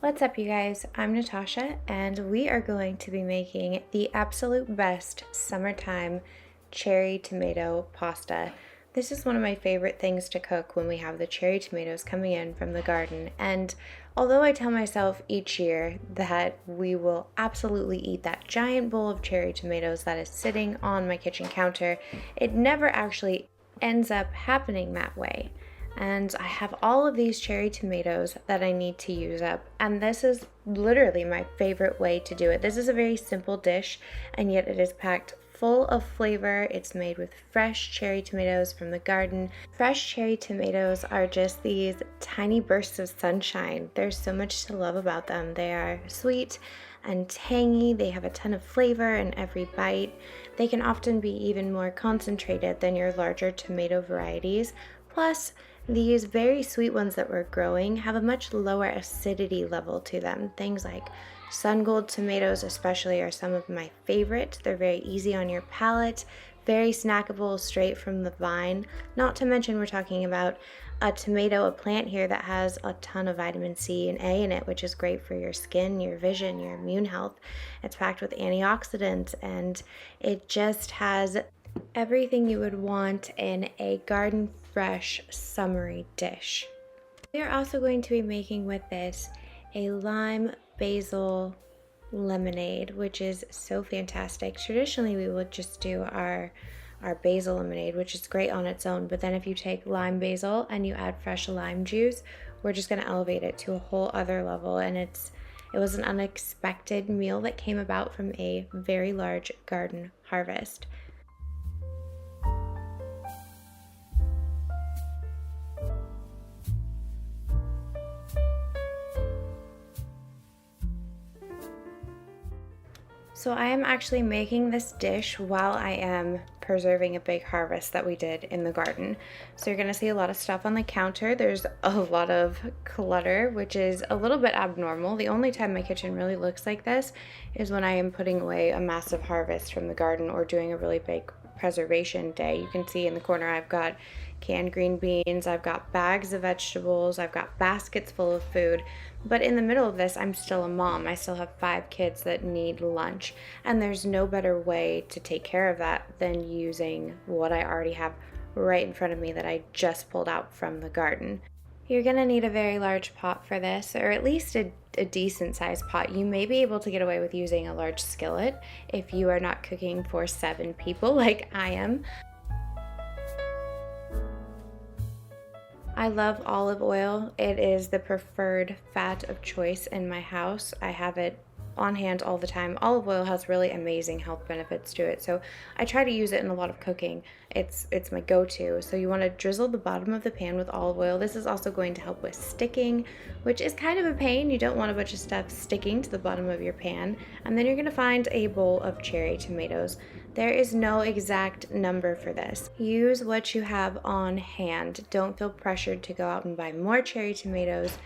What's up, you guys? I'm Natasha, and we are going to be making the absolute best summertime cherry tomato pasta. This is one of my favorite things to cook when we have the cherry tomatoes coming in from the garden. And although I tell myself each year that we will absolutely eat that giant bowl of cherry tomatoes that is sitting on my kitchen counter, it never actually ends up happening that way. And I have all of these cherry tomatoes that I need to use up, and this is literally my favorite way to do it. This is a very simple dish, and yet it is packed full of flavor. It's made with fresh cherry tomatoes from the garden. Fresh cherry tomatoes are just these tiny bursts of sunshine. There's so much to love about them. They are sweet and tangy. They have a ton of flavor in every bite. They can often be even more concentrated than your larger tomato varieties. Plus, these very sweet ones that we're growing have a much lower acidity level to them. Things like sun gold tomatoes especially are some of my favorite. They're very easy on your palate, very snackable straight from the vine. Not to mention we're talking about a tomato, a plant here that has a ton of vitamin C and A in it, which is great for your skin, your vision, your immune health. It's packed with antioxidants, and it just has everything you would want in a garden fresh summery dish. We are also going to be making with this a lime basil lemonade, which is so fantastic. Traditionally we would just do our basil lemonade, which is great on its own, but then if you take lime basil and you add fresh lime juice, we're just going to elevate it to a whole other level. And it was an unexpected meal that came about from a very large garden harvest. So I am actually making this dish while I am preserving a big harvest that we did in the garden. So you're gonna see a lot of stuff on the counter. There's a lot of clutter, which is a little bit abnormal. The only time my kitchen really looks like this is when I am putting away a massive harvest from the garden or doing a really big preservation day. You can see in the corner I've got canned green beans, I've got bags of vegetables, I've got baskets full of food. But in the middle of this, I'm still a mom. I still have 5 kids that need lunch, and there's no better way to take care of that than using what I already have right in front of me that I just pulled out from the garden. You're gonna need a very large pot for this, or at least a decent sized pot. You may be able to get away with using a large skillet if you are not cooking for 7 people like I am. I love olive oil. It is the preferred fat of choice in my house. I have it on hand all the time. Olive oil has really amazing health benefits to it, so I try to use it in a lot of cooking. It's my go-to. So you want to drizzle the bottom of the pan with olive oil. This is also going to help with sticking, which is kind of a pain. You don't want a bunch of stuff sticking to the bottom of your pan. And then you're going to find a bowl of cherry tomatoes. There is no exact number for this. Use what you have on hand. Don't feel pressured to go out and buy more cherry tomatoes.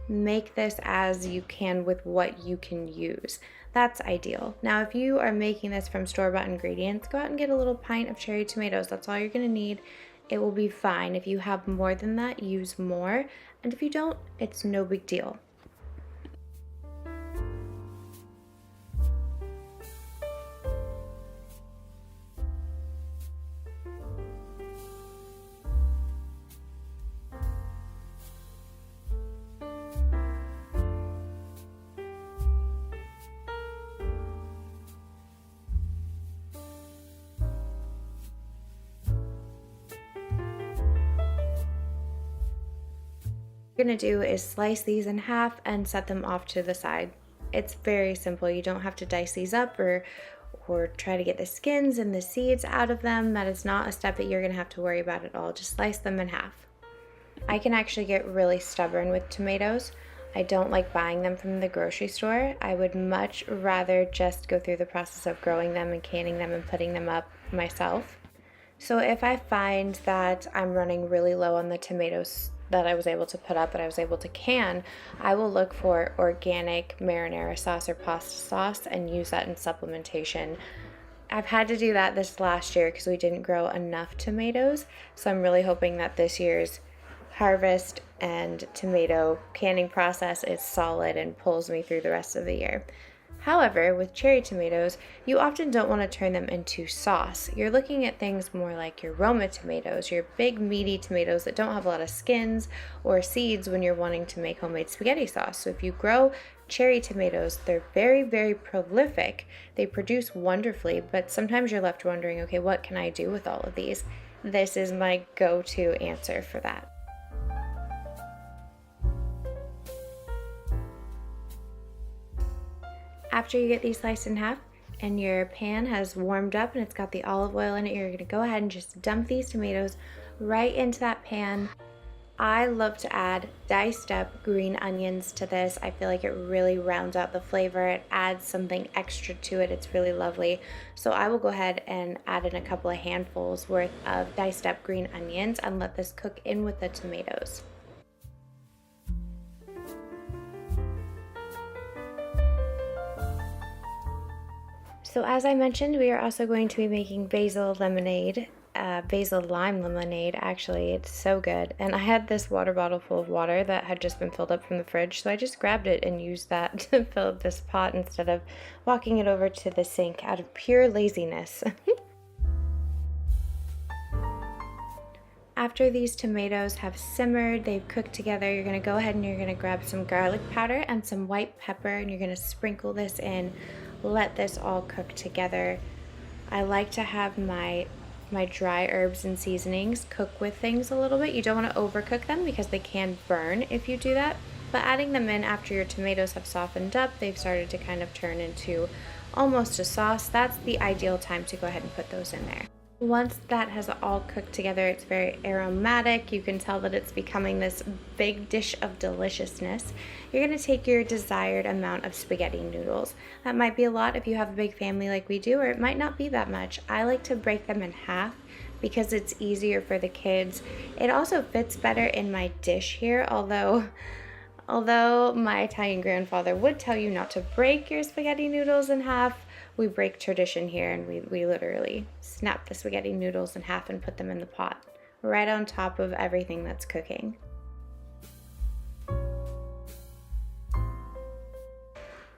Make this as you can with what you can use. That's ideal. Now, if you are making this from store-bought ingredients, go out and get a little pint of cherry tomatoes. That's all you're gonna need. It will be fine. If you have more than that, use more. And if you don't, it's no big deal. What you're gonna do is slice these in half and set them off to the side. It's very simple. You don't have to dice these up or try to get the skins and the seeds out of them. That is not a step that you're gonna have to worry about at all. Just slice them in half. I can actually get really stubborn with tomatoes. I don't like buying them from the grocery store. I would much rather just go through the process of growing them and canning them and putting them up myself. So if I find that I'm running really low on the tomatoes that I was able to put up, that I was able to can, I will look for organic marinara sauce or pasta sauce and use that in supplementation. I've had to do that this last year because we didn't grow enough tomatoes, so I'm really hoping that this year's harvest and tomato canning process is solid and pulls me through the rest of the year. However, with cherry tomatoes, you often don't want to turn them into sauce. You're looking at things more like your Roma tomatoes, your big meaty tomatoes that don't have a lot of skins or seeds when you're wanting to make homemade spaghetti sauce. So if you grow cherry tomatoes, they're very, very prolific. They produce wonderfully, but sometimes you're left wondering, okay, what can I do with all of these? This is my go-to answer for that. After you get these sliced in half and your pan has warmed up and it's got the olive oil in it, you're going to go ahead and just dump these tomatoes right into that pan. I love to add diced up green onions to this. I feel like it really rounds out the flavor. It adds something extra to it. It's really lovely. So I will go ahead and add in a couple of handfuls worth of diced up green onions and let this cook in with the tomatoes. So as I mentioned, we are also going to be making basil lemonade, basil-lime lemonade, actually. It's so good. And I had this water bottle full of water that had just been filled up from the fridge, so I just grabbed it and used that to fill up this pot instead of walking it over to the sink out of pure laziness. After these tomatoes have simmered, they've cooked together, you're going to go ahead and you're going to grab some garlic powder and some white pepper, and you're going to sprinkle this in. Let this all cook together. I like to have my dry herbs and seasonings cook with things a little bit. You don't want to overcook them because they can burn if you do that, but adding them in after your tomatoes have softened up, they've started to kind of turn into almost a sauce, that's the ideal time to go ahead and put those in there. Once that has all cooked together, it's very aromatic. You can tell that it's becoming this big dish of deliciousness. You're going to take your desired amount of spaghetti noodles. That might be a lot if you have a big family like we do, or it might not be that much. I like to break them in half because it's easier for the kids. It also fits better in my dish here, although my Italian grandfather would tell you not to break your spaghetti noodles in half, we break tradition here and we literally snap the spaghetti noodles in half and put them in the pot right on top of everything that's cooking.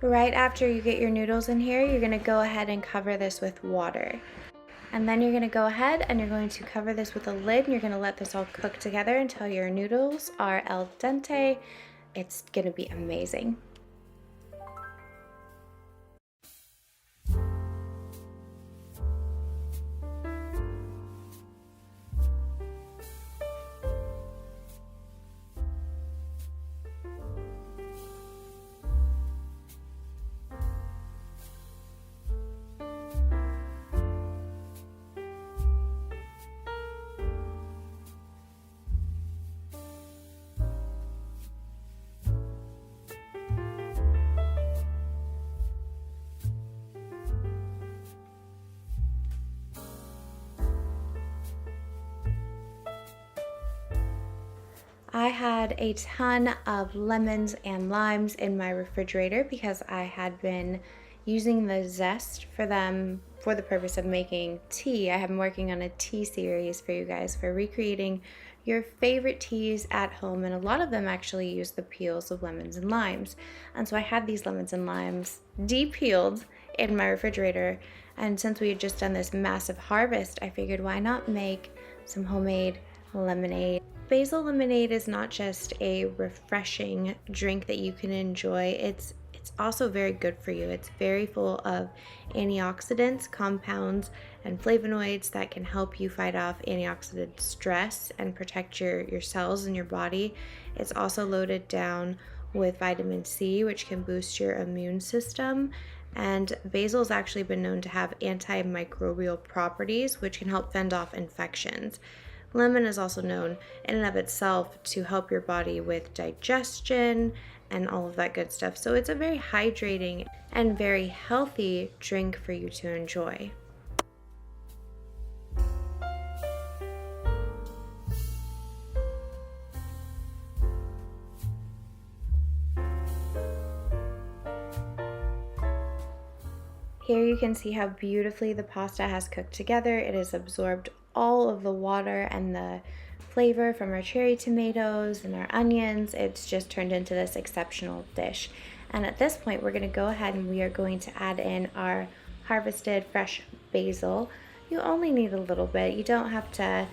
Right after you get your noodles in here, you're going to go ahead and cover this with water. And then you're going to go ahead and you're going to cover this with a lid and you're going to let this all cook together until your noodles are al dente. It's going to be amazing. I had a ton of lemons and limes in my refrigerator because I had been using the zest for them for the purpose of making tea. I have been working on a tea series for you guys for recreating your favorite teas at home, and a lot of them actually use the peels of lemons and limes. And so I had these lemons and limes de-peeled in my refrigerator, and since we had just done this massive harvest, I figured why not make some homemade lemonade. Basil lemonade is not just a refreshing drink that you can enjoy, it's also very good for you. It's very full of antioxidants, compounds, and flavonoids that can help you fight off antioxidant stress and protect your cells in your body. It's also loaded down with vitamin C, which can boost your immune system. And basil has actually been known to have antimicrobial properties, which can help fend off infections. Lemon is also known in and of itself to help your body with digestion and all of that good stuff. So it's a very hydrating and very healthy drink for you to enjoy. Here you can see how beautifully the pasta has cooked together. It has absorbed all of the water and the flavor from our cherry tomatoes and our onions. It's just turned into this exceptional dish. And at this point, we're going to go ahead and we are going to add in our harvested fresh basil. You only need a little bit. You don't have to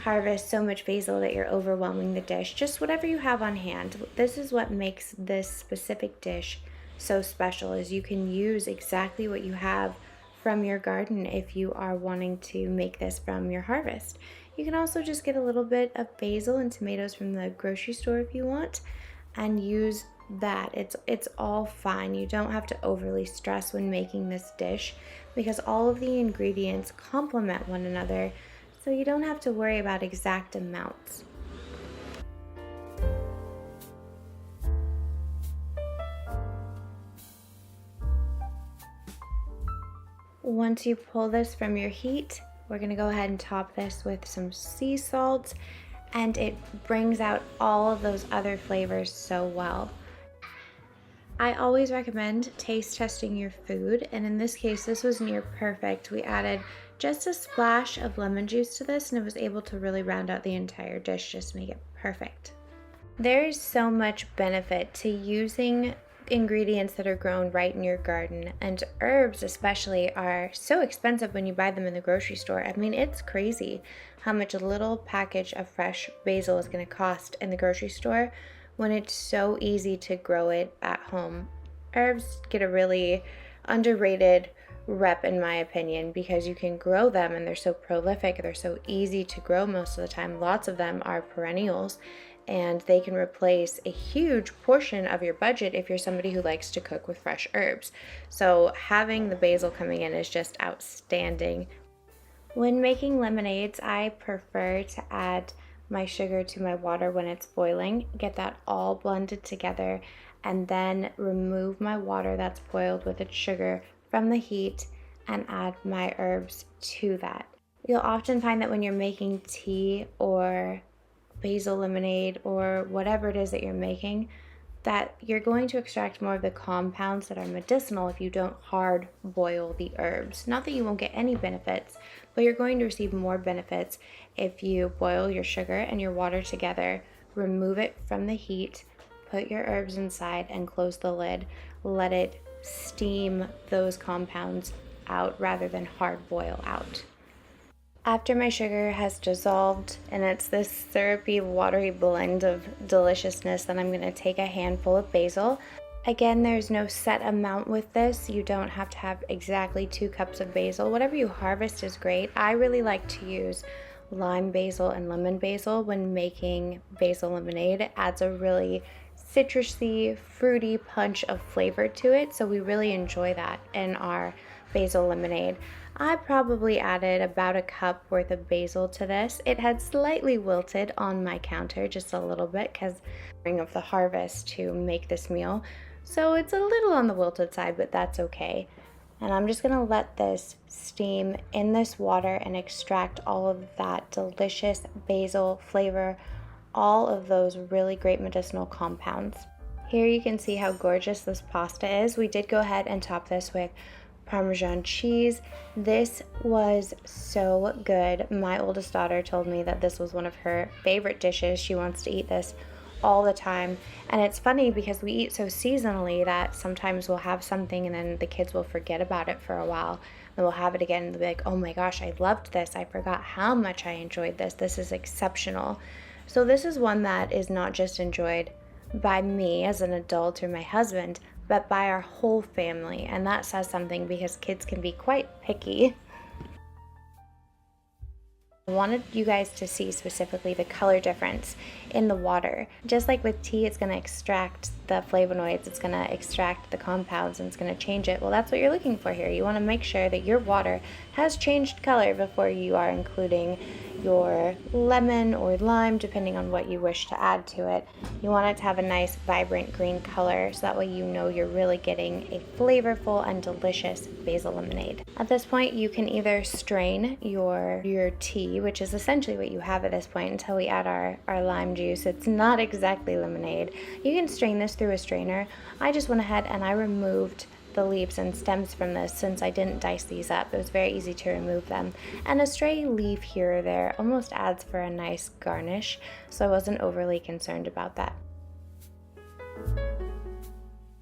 harvest so much basil that you're overwhelming the dish. Just whatever you have on hand. This is what makes this specific dish so special, is you can use exactly what you have from your garden if you are wanting to make this from your harvest. You can also just get a little bit of basil and tomatoes from the grocery store if you want and use that. It's all fine. You don't have to overly stress when making this dish because all of the ingredients complement one another, so you don't have to worry about exact amounts. Once you pull this from your heat, we're going to go ahead and top this with some sea salt, and it brings out all of those other flavors so well. I always recommend taste testing your food, and in this case, this was near perfect. We added just a splash of lemon juice to this, and it was able to really round out the entire dish, just make it perfect. There is so much benefit to using ingredients that are grown right in your garden, and herbs especially are so expensive when you buy them in the grocery store. I mean, it's crazy how much a little package of fresh basil is going to cost in the grocery store when it's so easy to grow it at home. Herbs get a really underrated rep in my opinion because you can grow them and they're so prolific, they're so easy to grow most of the time. Lots of them are perennials and they can replace a huge portion of your budget if you're somebody who likes to cook with fresh herbs. So having the basil coming in is just outstanding. When making lemonades, I prefer to add my sugar to my water when it's boiling, get that all blended together, and then remove my water that's boiled with its sugar from the heat and add my herbs to that. You'll often find that when you're making tea or basil lemonade or whatever it is that you're making, that you're going to extract more of the compounds that are medicinal if you don't hard boil the herbs. Not that you won't get any benefits, but you're going to receive more benefits if you boil your sugar and your water together, remove it from the heat, put your herbs inside and close the lid. Let it steam those compounds out rather than hard boil out. After my sugar has dissolved and it's this syrupy, watery blend of deliciousness, then I'm going to take a handful of basil. Again, there's no set amount with this. You don't have to have exactly 2 cups of basil. Whatever you harvest is great. I really like to use lime basil and lemon basil when making basil lemonade. It adds a really citrusy, fruity punch of flavor to it, so we really enjoy that in our basil lemonade. I probably added about a cup worth of basil to this. It had slightly wilted on my counter just a little bit because of the harvest to make this meal. So it's a little on the wilted side, but that's okay. And I'm just gonna let this steam in this water and extract all of that delicious basil flavor, all of those really great medicinal compounds. Here you can see how gorgeous this pasta is. We did go ahead and top this with Parmesan cheese. This was so good. My oldest daughter told me that this was one of her favorite dishes. She wants to eat this all the time. And it's funny because we eat so seasonally that sometimes we'll have something and then the kids will forget about it for a while. Then we'll have it again and they'll be like, oh my gosh, I loved this. I forgot how much I enjoyed this. This is exceptional. So this is one that is not just enjoyed by me as an adult or my husband, but by our whole family. And that says something because kids can be quite picky. I wanted you guys to see specifically the color difference in the water. Just like with tea, it's going to extract the flavonoids, it's going to extract the compounds, and it's going to change it. Well, that's what you're looking for here. You want to make sure that your water has changed color before you are including your lemon or lime, depending on what you wish to add to it. You want it to have a nice vibrant green color, so that way you know you're really getting a flavorful and delicious basil lemonade. At this point, you can either strain your tea, which is essentially what you have at this point until we add our lime juice. It's not exactly lemonade. You can strain this through a strainer. I just went ahead and I removed the leaves and stems from this since I didn't dice these up. It was very easy to remove them. And a stray leaf here or there almost adds for a nice garnish, so I wasn't overly concerned about that.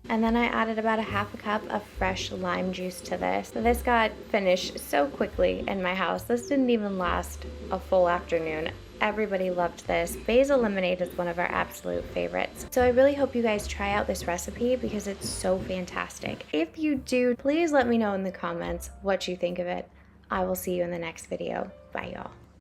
And then I added about a half a cup of fresh lime juice to this. This got finished so quickly in my house. This didn't even last a full afternoon. Everybody loved this. Basil lemonade is one of our absolute favorites. So I really hope you guys try out this recipe because it's so fantastic. If you do, please let me know in the comments what you think of it. I will see you in the next video. Bye, y'all.